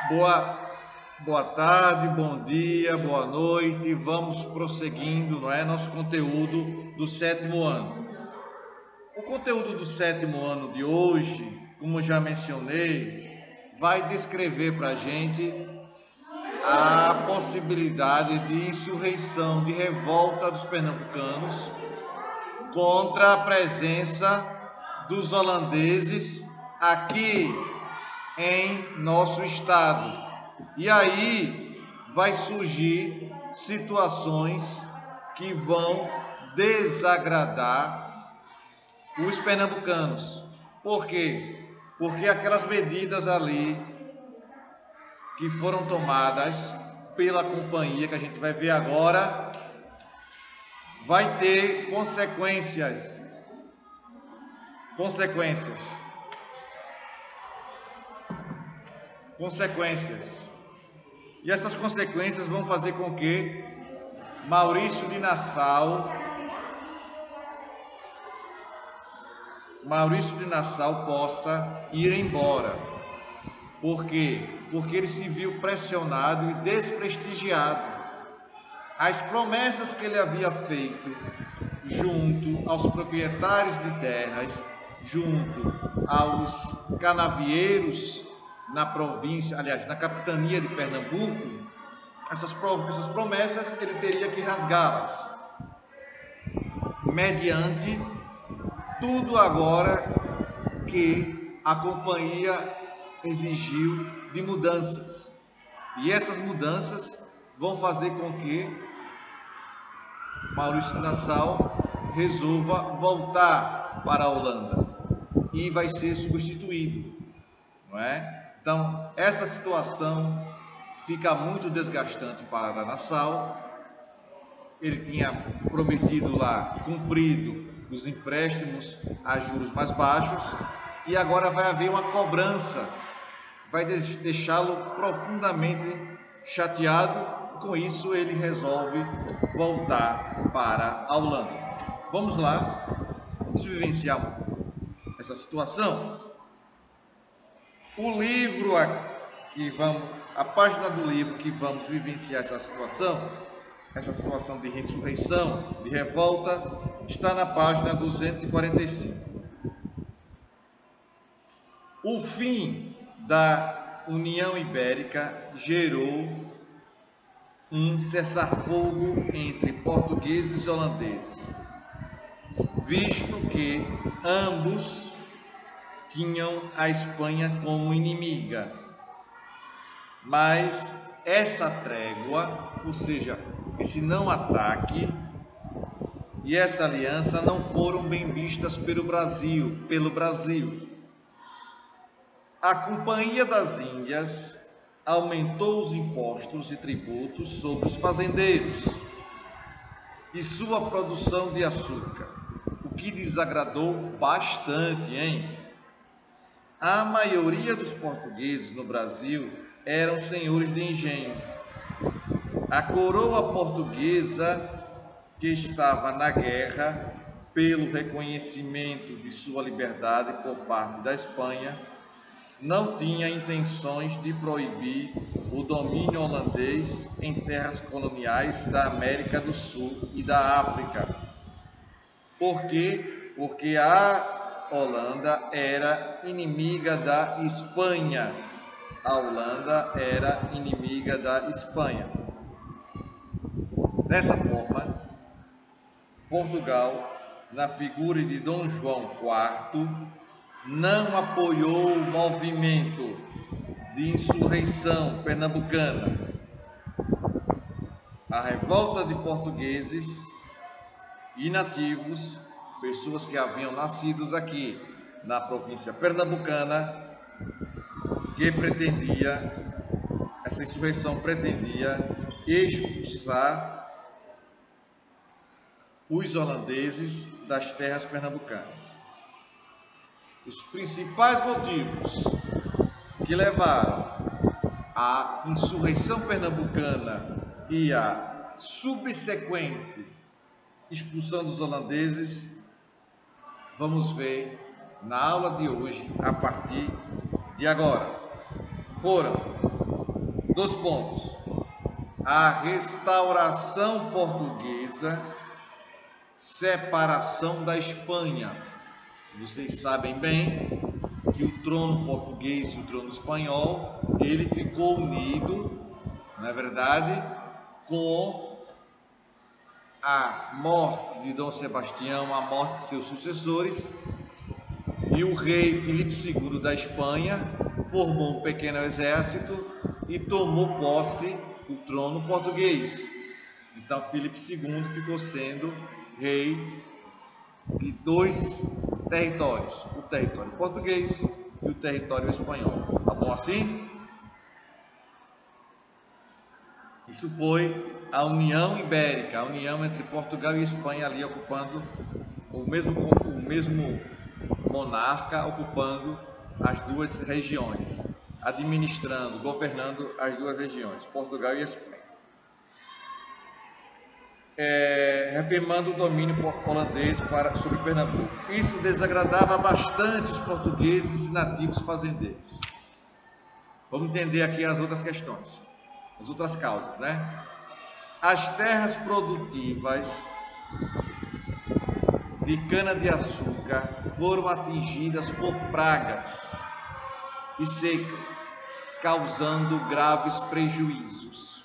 Boa tarde, bom dia, boa noite. Vamos prosseguindo, não é? Nosso conteúdo do sétimo ano. O conteúdo do sétimo ano de hoje, como já mencionei, vai descrever para a gente a possibilidade de insurreição, de revolta dos pernambucanos contra a presença dos holandeses aqui em nosso estado. E aí vai surgir situações que vão desagradar os pernambucanos. Por quê? Porque aquelas medidas ali que foram tomadas pela companhia, que a gente vai ver agora, vai ter consequências. E essas consequências vão fazer com que Maurício de Nassau possa ir embora. Por quê? Porque ele se viu pressionado e desprestigiado. As promessas que ele havia feito junto aos proprietários de terras, junto aos canavieiros na província, aliás, na capitania de Pernambuco, essas promessas ele teria que rasgá-las, mediante tudo agora que a companhia exigiu de mudanças. E essas mudanças vão fazer com que Maurício Nassau resolva voltar para a Holanda e vai ser substituído, não é? Então, essa situação fica muito desgastante para Nassau. Ele tinha prometido lá, cumprido os empréstimos a juros mais baixos, e agora vai haver uma cobrança, vai deixá-lo profundamente chateado. Com isso, ele resolve voltar para a Holanda. Vamos lá, vamos vivenciar essa situação. O livro a página do livro que vamos vivenciar essa situação de ressurreição, de revolta, está na página 245. O fim da União Ibérica gerou um cessar-fogo entre portugueses e holandeses, visto que ambos tinham a Espanha como inimiga. Mas essa trégua, ou seja, esse não ataque e essa aliança não foram bem vistas pelo Brasil. A Companhia das Índias aumentou os impostos e tributos sobre os fazendeiros e sua produção de açúcar, o que desagradou bastante, hein? A maioria dos portugueses no Brasil eram senhores de engenho. A coroa portuguesa, que estava na guerra pelo reconhecimento de sua liberdade por parte da Espanha, não tinha intenções de proibir o domínio holandês em terras coloniais da América do Sul e da África. Por quê? Porque a Holanda era inimiga da Espanha. Dessa forma, Portugal, na figura de Dom João IV, não apoiou o movimento de insurreição pernambucana. A revolta de portugueses e nativos, pessoas que haviam nascido aqui na província pernambucana, essa insurreição pretendia expulsar os holandeses das terras pernambucanas. Os principais motivos que levaram à insurreição pernambucana e à subsequente expulsão dos holandeses, vamos ver na aula de hoje, a partir de agora. Foram Dois pontos. A restauração portuguesa, separação da Espanha. Vocês sabem bem que o trono português e o trono espanhol, ele ficou unido, não é verdade, com a morte de Dom Sebastião, a morte de seus sucessores, e o rei Filipe II da Espanha formou um pequeno exército e tomou posse do trono português. Então Filipe II ficou sendo rei de dois territórios, o território português e o território espanhol. Tá bom assim? Isso foi a União Ibérica, a união entre Portugal e Espanha ali ocupando o mesmo monarca ocupando as duas regiões, administrando, governando as duas regiões, Portugal e Espanha. Reafirmando o domínio holandês sobre Pernambuco. Isso desagradava bastante os portugueses e nativos fazendeiros. Vamos entender aqui as outras questões, as outras causas, né? As terras produtivas de cana-de-açúcar foram atingidas por pragas e secas, causando graves prejuízos,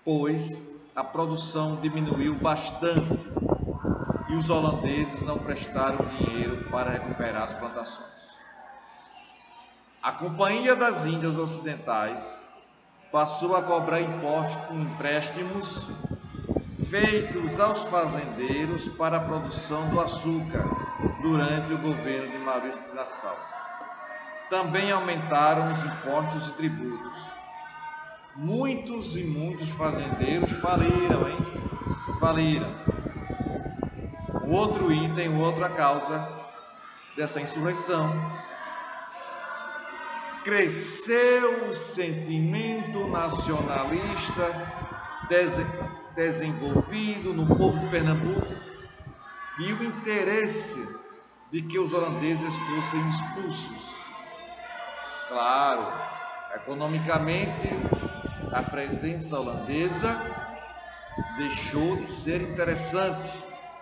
pois a produção diminuiu bastante e os holandeses não prestaram dinheiro para recuperar as plantações. A Companhia das Índias Ocidentais passou a cobrar empréstimos feitos aos fazendeiros para a produção do açúcar durante o governo de Maurício de Nassau. Também aumentaram os impostos e tributos. Muitos fazendeiros faliram, hein? Faliram. O outro item, outra causa dessa insurreição, cresceu o sentimento nacionalista desenvolvido no povo de Pernambuco e o interesse de que os holandeses fossem expulsos. Claro, economicamente, a presença holandesa deixou de ser interessante,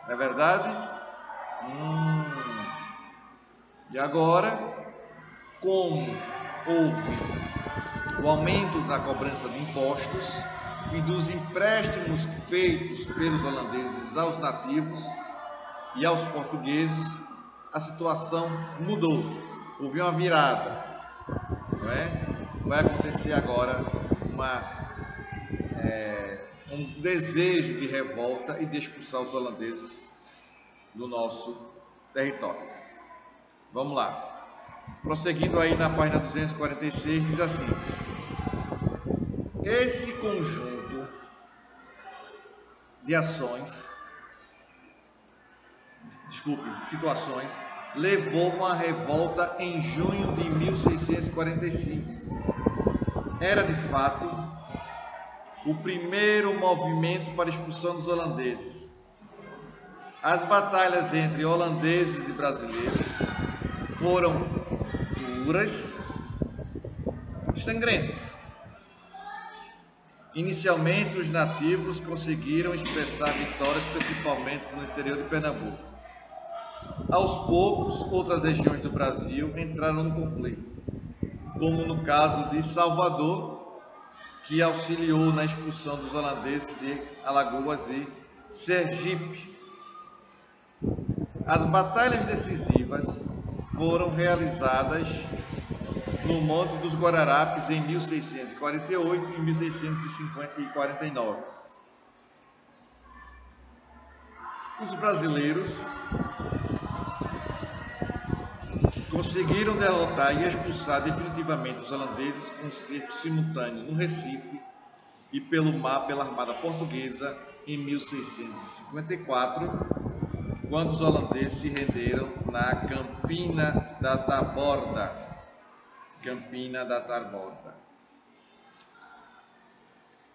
não é verdade? E agora, como houve o aumento da cobrança de impostos e dos empréstimos feitos pelos holandeses aos nativos e aos portugueses, a situação mudou, houve uma virada, não é? Vai acontecer agora um desejo de revolta e de expulsar os holandeses do nosso território. Vamos lá. Prosseguindo aí na página 246, diz assim: esse conjunto de situações, levou uma revolta em junho de 1645. Era, de fato, o primeiro movimento para a expulsão dos holandeses. As batalhas entre holandeses e brasileiros foram duras e sangrentas. Inicialmente, os nativos conseguiram expressar vitórias, principalmente no interior de Pernambuco. Aos poucos, outras regiões do Brasil entraram no conflito, como no caso de Salvador, que auxiliou na expulsão dos holandeses de Alagoas e Sergipe. As batalhas decisivas foram realizadas no Monte dos Guararapes em 1648 e 1649. Os brasileiros conseguiram derrotar e expulsar definitivamente os holandeses com cerco simultâneo no Recife e pelo mar pela Armada Portuguesa em 1654, quando os holandeses se renderam na Campina da Taborda.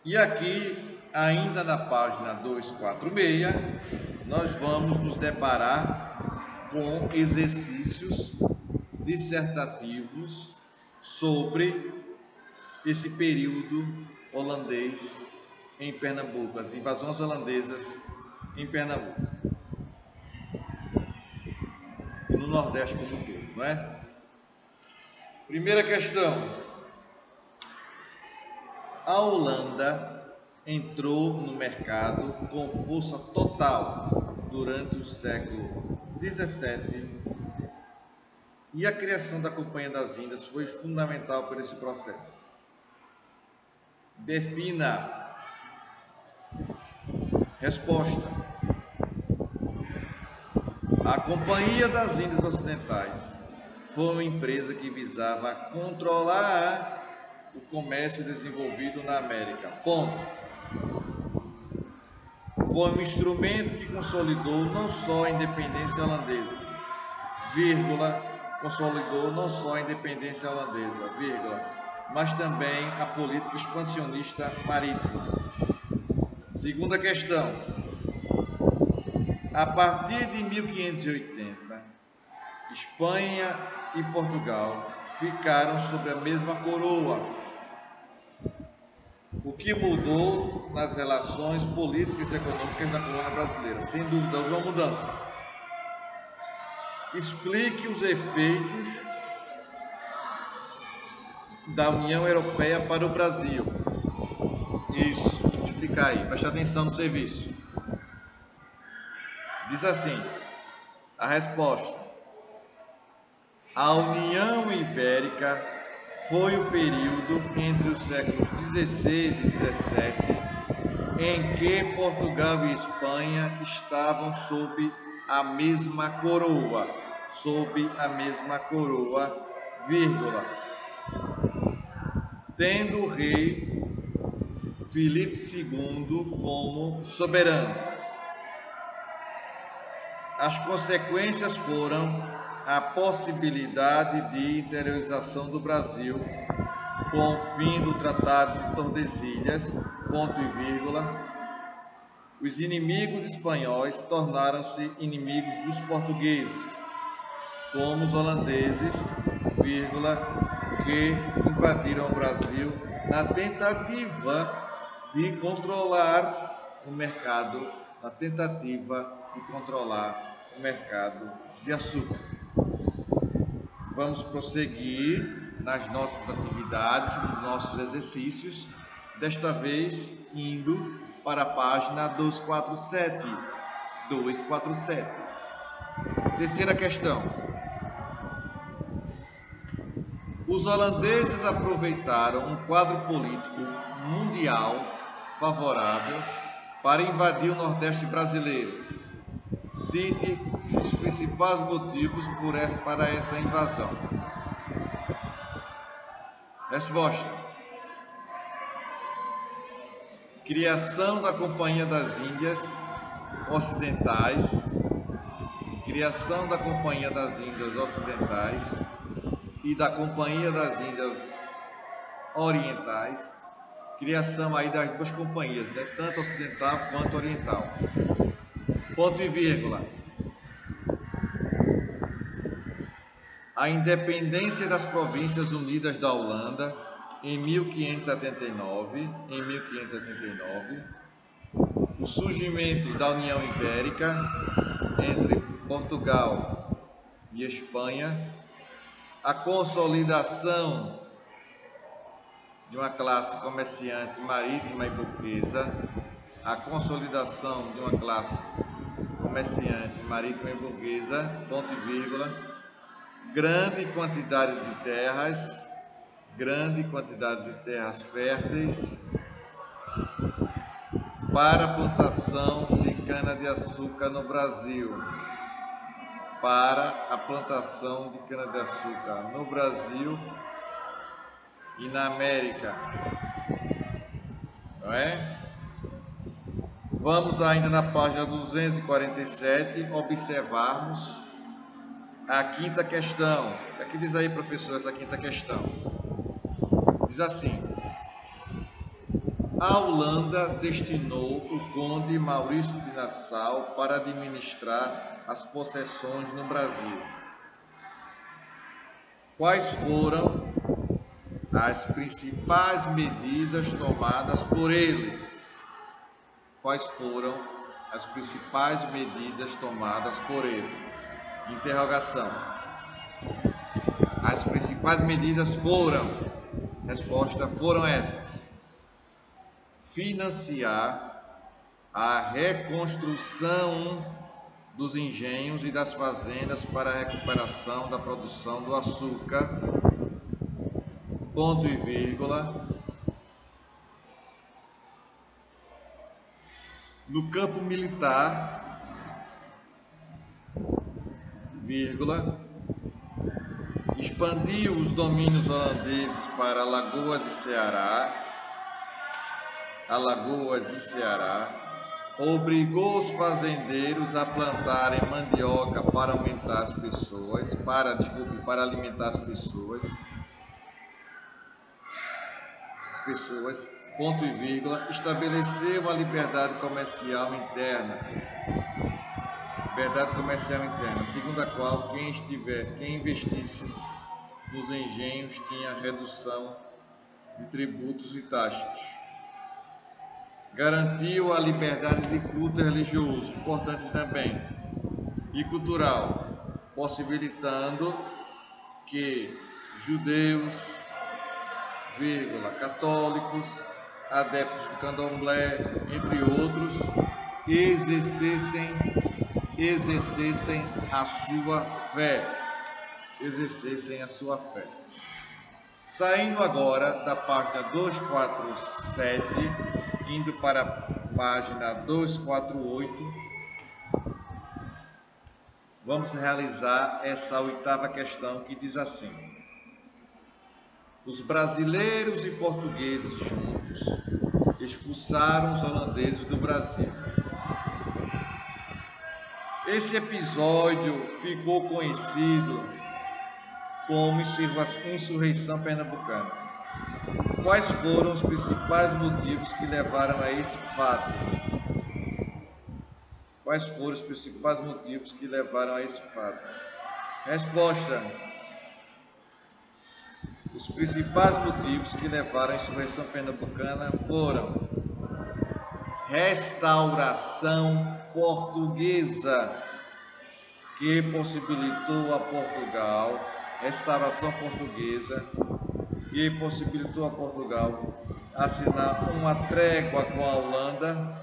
E aqui, ainda na página 246, nós vamos nos deparar com exercícios dissertativos sobre esse período holandês em Pernambuco, as invasões holandesas em Pernambuco e no Nordeste como um todo, não é? Primeira questão: a Holanda entrou no mercado com força total durante o século XVII e a criação da Companhia das Índias foi fundamental para esse processo. Defina. Resposta: a Companhia das Índias Ocidentais foi uma empresa que visava controlar o comércio desenvolvido na América. Ponto. Foi um instrumento que consolidou não só a independência holandesa, vírgula, consolidou não só a independência holandesa, vírgula, mas também a política expansionista marítima. Segunda questão: a partir de 1580, Espanha e Portugal ficaram sob a mesma coroa, o que mudou nas relações políticas e econômicas da colônia brasileira. Sem dúvida, houve uma mudança. Explique os efeitos da União Europeia para o Brasil. Isso, vou explicar aí, preste atenção no serviço. Diz assim, a resposta: a União Ibérica foi o período entre os séculos XVI e XVII em que Portugal e Espanha estavam sob a mesma coroa, vírgula, tendo o rei Filipe II como soberano. As consequências foram a possibilidade de interiorização do Brasil com o fim do Tratado de Tordesilhas, ponto e vírgula. Os inimigos espanhóis tornaram-se inimigos dos portugueses, como os holandeses, vírgula, que invadiram o Brasil na tentativa de controlar o mercado, de açúcar. Vamos prosseguir nas nossas atividades, nos nossos exercícios, desta vez indo para a página 247. Terceira questão: os holandeses aproveitaram um quadro político mundial favorável para invadir o Nordeste brasileiro. Cite os principais motivos para essa invasão. Resposta: criação da Companhia das Índias Ocidentais, e da Companhia das Índias Orientais, criação aí das duas companhias, né? Tanto ocidental quanto oriental. Ponto e vírgula. A independência das Províncias Unidas da Holanda em 1579, o surgimento da União Ibérica entre Portugal e Espanha, a consolidação de uma classe comerciante marítima e burguesa, ponto e vírgula, grande quantidade de terras férteis para a plantação de cana-de-açúcar no Brasil, e na América, não é? Vamos ainda na página 247 observarmos a quinta questão. O que diz aí, professor, essa quinta questão? Diz assim: a Holanda destinou o conde Maurício de Nassau para administrar as possessões no Brasil. Quais foram as principais medidas tomadas por ele. Quais foram as principais medidas tomadas por ele? Interrogação. As principais medidas foram, resposta, foram essas: financiar a reconstrução dos engenhos e das fazendas para a recuperação da produção do açúcar, ponto e vírgula. No campo militar, vírgula, expandiu os domínios holandeses para Alagoas e Ceará, obrigou os fazendeiros a plantarem mandioca para aumentar as pessoas, para alimentar as pessoas, ponto e vírgula, estabeleceu a liberdade comercial interna, segundo a qual quem investisse nos engenhos tinha redução de tributos e taxas. Garantiu a liberdade de culto religioso, importante também, e cultural, possibilitando que judeus, católicos, adeptos do candomblé, entre outros, exercessem a sua fé. Saindo agora da página 247, indo para a página 248, vamos realizar essa oitava questão, que diz assim: os brasileiros e portugueses juntos expulsaram os holandeses do Brasil. Esse episódio ficou conhecido como Insurreição Pernambucana. Quais foram os principais motivos que levaram a esse fato? Resposta: os principais motivos que levaram à insurreição pernambucana foram restauração portuguesa, que possibilitou a Portugal assinar uma trégua com a Holanda,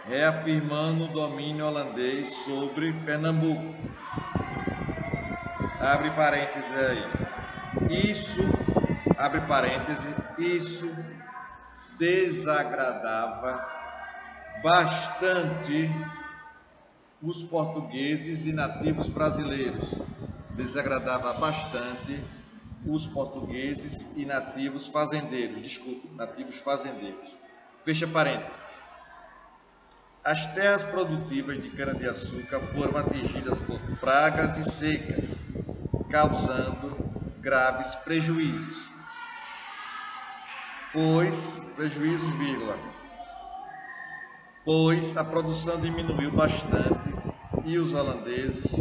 reafirmando o domínio holandês sobre Pernambuco. Abre parênteses aí. Isso desagradava bastante os portugueses e nativos brasileiros. Nativos fazendeiros. Fecha parênteses. As terras produtivas de cana-de-açúcar foram atingidas por pragas e secas, causando graves prejuízos. Pois a produção diminuiu bastante e os holandeses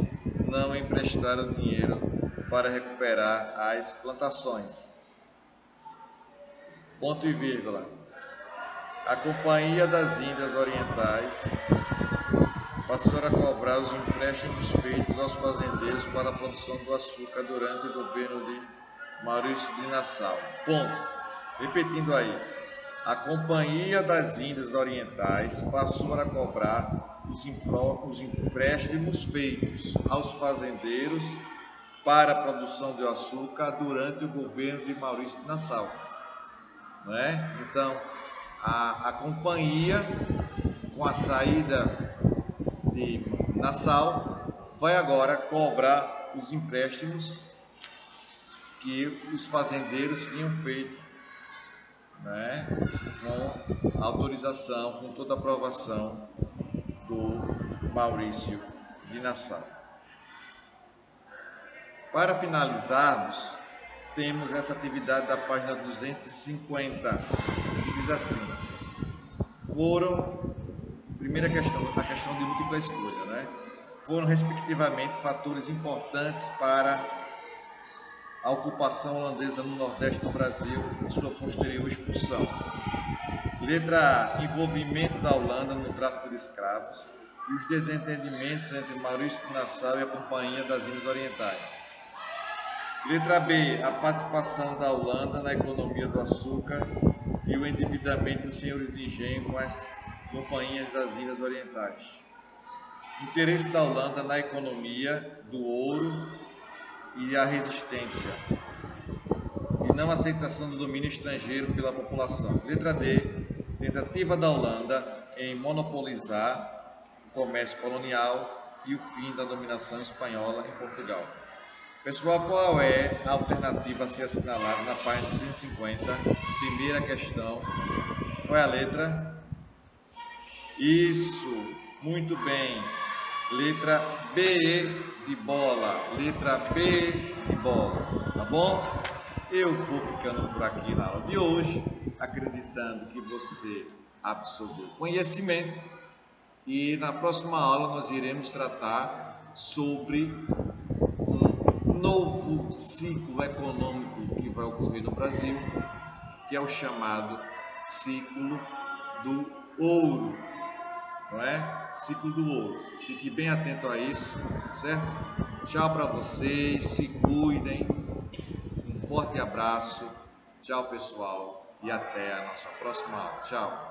não emprestaram dinheiro para recuperar as plantações. Ponto e vírgula. A Companhia das Índias Orientais passou a cobrar os empréstimos feitos aos fazendeiros para a produção do açúcar durante o governo de Maurício de Nassau. Ponto. Repetindo aí. A Companhia das Índias Orientais passou a cobrar os empréstimos feitos aos fazendeiros para a produção de açúcar durante o governo de Maurício de Nassau. Não é? Então, a companhia, com a saída de Nassau, vai agora cobrar os empréstimos que os fazendeiros tinham feito, né, com autorização, com toda a aprovação do Maurício de Nassau. Para finalizarmos, temos essa atividade da página 250, que diz assim: primeira questão, a questão de múltipla escolha, né? Foram respectivamente fatores importantes para a ocupação holandesa no Nordeste do Brasil e sua posterior expulsão. Letra A, envolvimento da Holanda no tráfico de escravos e os desentendimentos entre Maurício de Nassau e a Companhia das Índias Orientais. Letra B, a participação da Holanda na economia do açúcar e o endividamento dos senhores de engenho com as Companhias das Índias Orientais. Interesse da Holanda na economia do ouro e a resistência, e não aceitação do domínio estrangeiro pela população. Letra D, tentativa da Holanda em monopolizar o comércio colonial e o fim da dominação espanhola em Portugal. Pessoal, qual é a alternativa a ser assinalada na página 250? Primeira questão. Qual é a letra? Isso, muito bem. Letra B de bola. Letra B de bola. Tá bom? Eu vou ficando por aqui na aula de hoje, acreditando que você absorveu conhecimento. E na próxima aula nós iremos tratar sobre novo ciclo econômico que vai ocorrer no Brasil, que é o chamado ciclo do ouro, não é? Ciclo do ouro. Fique bem atento a isso, certo? Tchau para vocês, se cuidem, um forte abraço, tchau pessoal e até a nossa próxima aula. Tchau!